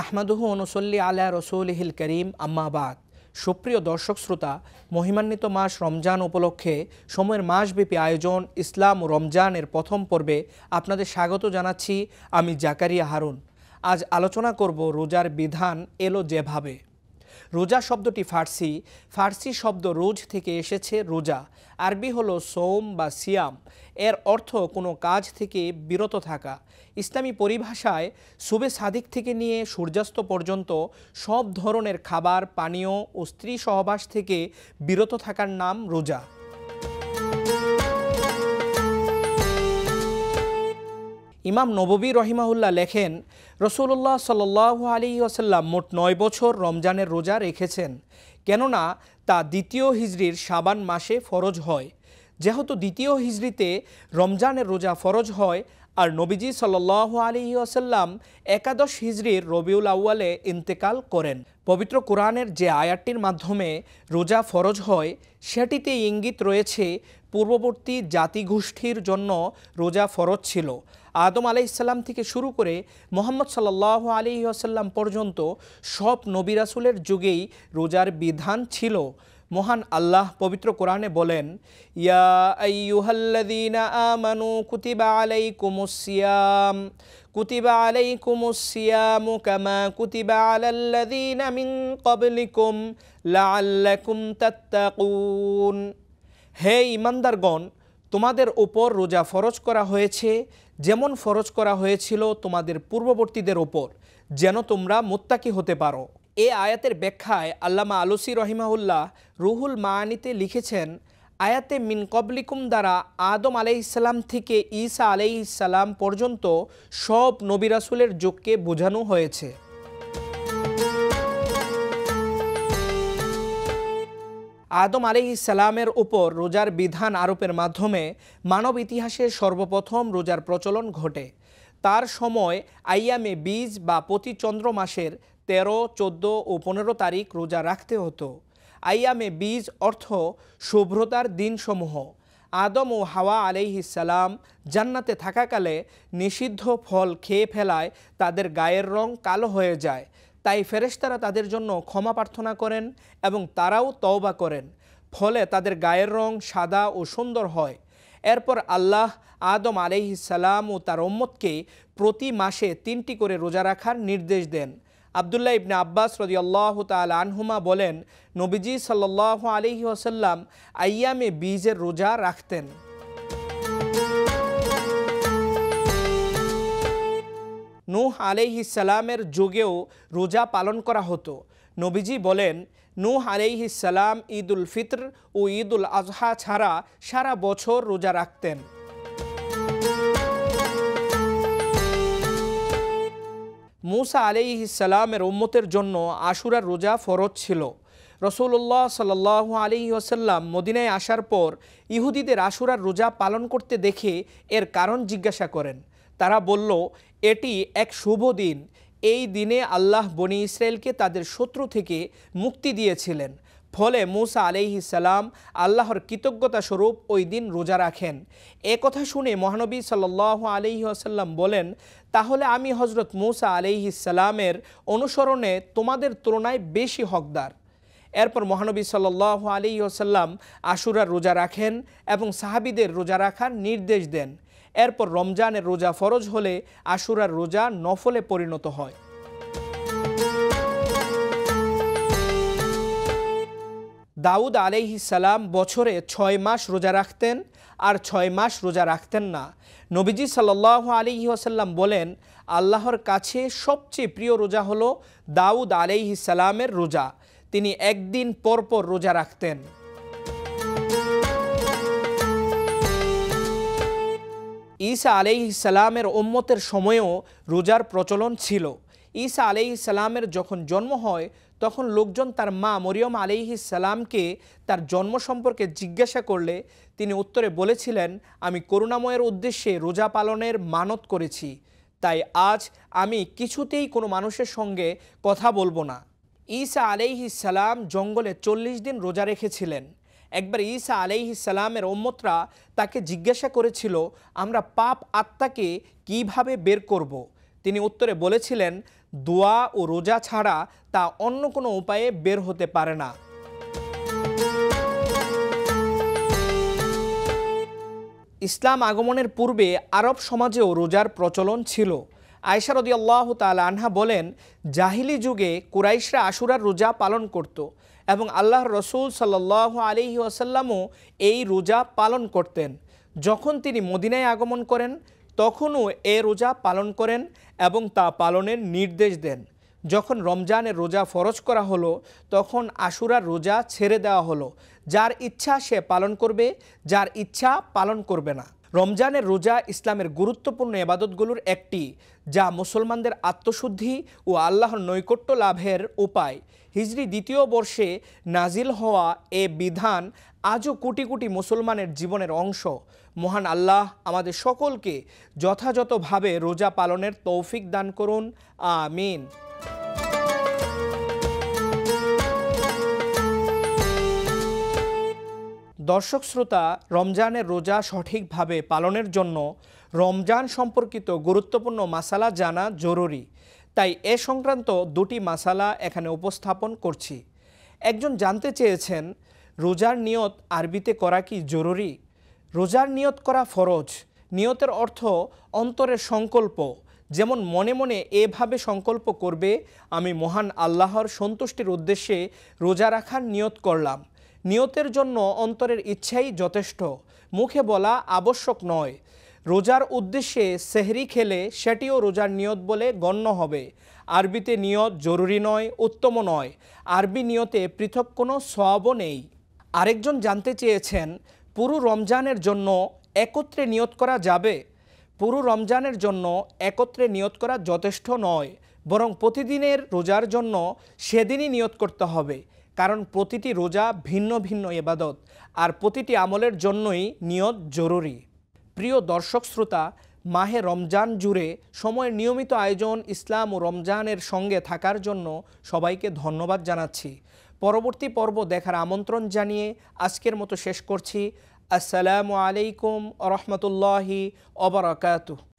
নাহমাদুহু ওয়া নুসাল্লি আলা রাসূলিহিল কারীম আম্মা বাদ। সুপ্রিয় দর্শক শ্রোতা, মহিমান্বিত মাস রমজান উপলক্ষে সময়ের মাসব্যাপী আয়োজন ইসলাম ও রমজানের প্রথম পর্বে আপনাদের স্বাগত জানাচ্ছি। আমি জাকারিয়া হারুন। আজ আলোচনা করব রোজার বিধান এলো যেভাবে। রোজা শব্দটি ফার্সি শব্দ রোজ থেকে এসেছে রোজা। আরবি হলো সৌম বা সিয়াম। এর অর্থ কোনো কাজ থেকে বিরত থাকা। ইসলামী পরিভাষায় সুবে সাদিক থেকে নিয়ে সূর্যাস্ত পর্যন্ত সব ধরনের খাবার, পানীয় ও স্ত্রী সহবাস থেকে বিরত থাকার নাম রোজা। ইমাম নববী রহিমাহুল্লাহ লেখেন, রসুল্লাহ সাল্লাল্লাহু আলাইহি ওয়াসাল্লাম মোট 9 বছর রমজানের রোজা রেখেছেন, কেননা তা দ্বিতীয় হিজরির শাবান মাসে ফরজ হয়। যেহেতু দ্বিতীয় হিজরিতে রমজানের রোজা ফরজ হয় আর নবীজি সাল্লাল্লাহু আলাইহি ওয়াসাল্লাম একাদশ হিজরির রবিউল আউয়ালে ইন্তেকাল করেন, পবিত্র কোরআনের যে আয়াতটির মাধ্যমে রোজা ফরজ হয় সেটিতে ইঙ্গিত রয়েছে পূর্ববর্তী জাতিগোষ্ঠীর জন্য রোজা ফরজ ছিল। আদম আলাইহিসসালাম থেকে শুরু করে মুহাম্মদ সাল্লাল্লাহু আলাইহি ওয়াসাল্লাম পর্যন্ত সব নবী রাসূলের যুগেই রোজার বিধান ছিল। মহান আল্লাহ পবিত্র কোরআনে বলেন, ইয়া আইয়ুহাল্লাযীনা আমানু কুতিবা আলাইকুমুস সিয়ামু কামা কুতিবা আলাল্লাযীনা মিন ক্বাবলিকুম লাআল্লাকুম তাত্তাকুন। হে ঈমানদারগণ, তোমাদের ওপর রোজা ফরজ করা হয়েছে যেমন ফরজ করা হয়েছিল তোমাদের পূর্ববর্তীদের ওপর, যেন তোমরা মুত্তাকি হতে পারো। এ আয়াতের ব্যাখ্যায় আল্লামা আলুসি রহিমাহুল্লাহ রুহুল মাআনিতে লিখেছেন, আয়াতে মিন কবলিকুম দ্বারা আদম আলাইহিসসালাম থেকে ঈসা আলাইহিসসালাম পর্যন্ত সব নবী রাসূলের যুগকে বোঝানো হয়েছে। আদম আলাইহিসসালামের ওপর রোজার বিধান আরোপের মাধ্যমে মানব ইতিহাসে সর্বপ্রথম রোজার প্রচলন ঘটে। তার সময় আইয়ামে বীজ বা প্রতি চন্দ্র মাসের 13, 14 ও 15 তারিখ রোজা রাখতে হতো। আইয়ামে বীজ অর্থ শুভ্রতার দিনসমূহ। আদম ও হাওয়া আলাইহিসসালাম জান্নাতে থাকাকালে নিষিদ্ধ ফল খেয়ে ফেলায় তাদের গায়ের রং কালো হয়ে যায়। তাই ফেরেশতারা তাদের জন্য ক্ষমা প্রার্থনা করেন এবং তারাও তওবা করেন, ফলে তাদের গায়ের রং সাদা ও সুন্দর হয়। এরপর আল্লাহ আদম আলাইহিসসালাম ও তার উম্মতকে প্রতি মাসে 3টি করে রোজা রাখার নির্দেশ দেন। আব্দুল্লাহ ইবনে আব্বাস রাদিয়াল্লাহু তাআলা আনহুমা বলেন, নবীজি সাল্লাল্লাহু আলাইহি ওয়াসাল্লাম আইয়ামে বীজের রোজা রাখতেন। নূহ আলাইহিসসালামের যুগেও রোজা পালন করা হতো। নবীজি বলেন, নূহ আলাইহিসসালাম ঈদুল ফিতর ও ঈদুল আজহা ছাড়া সারা বছর রোজা রাখতেন। মূসা আলাইহিসসালামের উম্মতের জন্য আশুরার রোজা ফরজ ছিল। রাসূলুল্লাহ সাল্লাল্লাহু আলাইহি ওয়াসাল্লাম মদিনায় আসার পর ইহুদিদের আশুরার রোজা পালন করতে দেখে এর কারণ জিজ্ঞাসা করেন। তারা বলল, এটি এক শুভ দিন। এই দিনে আল্লাহ বনি ইসরায়েলকে তাদের শত্রু থেকে মুক্তি দিয়েছিলেন। ফলে মূসা আলাইহিসসালাম আল্লাহর কৃতজ্ঞতা স্বরূপ ওই দিন রোজা রাখেন। এ কথা শুনে মহানবী সাল্লাল্লাহু আলাইহি ওয়াসাল্লাম বলেন, তাহলে আমি হযরত মূসা আলাইহিসসালামের অনুসরণে তোমাদের তুলনায় বেশি হকদার। এরপর মহানবী সাল্লাল্লাহু আলাইহি ওয়াসাল্লাম আশুরার রোজা রাখেন এবং সাহাবীদের রোজা রাখার নির্দেশ দেন। এরপর রমজানের রোজা ফরজ হলে আশুরার রোজা নফলে পরিণত হয়। দাউদ আলাইহিসসালাম বছরে 6 মাস রোজা রাখতেন আর 6 মাস রোজা রাখতেন না। নবীজি সাল্লাল্লাহু আলাইহি ওয়াসাল্লাম বলেন, আল্লাহর কাছে সবচেয়ে প্রিয় রোজা হলো দাউদ আলাইহিসসালামের রোজা। তিনি একদিন পর পর রোজা রাখতেন। ঈসা আলাইহিসসালামের উম্মতের সময়েও রোজার প্রচলন ছিল। ঈসা আলাইহিসসালামের যখন জন্ম হয় তখন লোকজন তার মা মরিয়ম আলাইহিসসালামকে তার জন্ম সম্পর্কে জিজ্ঞাসা করলে তিনি উত্তরে বলেছিলেন, আমি করুণাময়ের উদ্দেশ্যে রোজা পালনের মানত করেছি, তাই আজ আমি কিছুতেই কোনো মানুষের সঙ্গে কথা বলবো না। ঈসা আলাইহিসসালাম জঙ্গলে 40 দিন রোজা রেখেছিলেন। একবার ঈসা আলাইহিসসালামের উম্মতরা তাকে জিজ্ঞাসা করেছিল, আমরা পাপ আত্মাকে কিভাবে বের করব? তিনি উত্তরে বলেছিলেন, দোয়া ও রোজা ছাড়া তা অন্য কোনো উপায়ে বের হতে পারে না। ইসলাম আগমনের পূর্বে আরব সমাজেও রোজার প্রচলন ছিল। আয়েশা রাদিয়াল্লাহু তাআলা আনহা বলেন, জাহিলি যুগে কুরাইশরা আশুরার রোজা পালন করত এবং আল্লাহর রসুল সাল্লাল্লাহু আলাইহি ওয়াসাল্লামও এই রোজা পালন করতেন। যখন তিনি মদিনায় আগমন করেন তখনও এ রোজা পালন করেন এবং তা পালনের নির্দেশ দেন। যখন রমজানের রোজা ফরজ করা হলো তখন আশুরার রোজা ছেড়ে দেওয়া হলো। যার ইচ্ছা সে পালন করবে, যার ইচ্ছা পালন করবে না। রমজানের রোজা ইসলামের গুরুত্বপূর্ণ ইবাদতগুলোর একটি, যা মুসলমানদের আত্মশুদ্ধি ও আল্লাহর নৈকট্য লাভের উপায়। হিজরি দ্বিতীয় বর্ষে নাজিল হওয়া এ বিধান আজও কোটি কোটি মুসলমানের জীবনের অংশ। মহান আল্লাহ আমাদের সকলকে যথাযথভাবে রোজা পালনের তৌফিক দান করুন, আমিন। দর্শক শ্রোতা, রমজানের রোজা সঠিকভাবে পালনের জন্য রমজান সম্পর্কিত গুরুত্বপূর্ণ মাসালা জানা জরুরি। তাই এ সংক্রান্ত দুটি মাসালা এখানে উপস্থাপন করছি। একজন জানতে চেয়েছেন, রোজার নিয়ত আরবিতে করা কি জরুরি? রোজার নিয়ত করা ফরজ। নিয়তের অর্থ অন্তরের সংকল্প। যেমন মনে মনে এভাবে সংকল্প করবে, আমি মহান আল্লাহর সন্তুষ্টির উদ্দেশ্যে রোজা রাখার নিয়ত করলাম। নিয়তের জন্য অন্তরের ইচ্ছাই যথেষ্ট, মুখে বলা আবশ্যক নয়। রোজার উদ্দেশ্যে সেহরি খেলে সেটিও রোজার নিয়ত বলে গণ্য হবে। আরবিতে নিয়ত জরুরি নয়, উত্তম নয়। আরবি নিয়তে পৃথক কোনো সওয়াবও নেই। আরেকজন জানতে চেয়েছেন, পুরো রমজানের জন্য একত্রে নিয়ত করা যাবে? পুরো রমজানের জন্য একত্রে নিয়ত করা যথেষ্ট নয়, বরং প্রতিদিনের রোজার জন্য সেদিনই নিয়ত করতে হবে। কারণ প্রতিটি রোজা ভিন্ন ভিন্ন ইবাদত, আর প্রতিটি আমলের জন্যই নিয়ত জরুরি। প্রিয় দর্শক শ্রোতা, মাহে রমজান জুড়ে সময়ের নিয়মিত আয়োজন ইসলাম ও রমজানের সঙ্গে থাকার জন্য সবাইকে ধন্যবাদ জানাচ্ছি। পরবর্তী পর্ব দেখার আমন্ত্রণ জানিয়ে আজকের মতো শেষ করছি। আসসালামু আলাইকুম ওয়া রাহমাতুল্লাহি ওয়া বারাকাতুহু।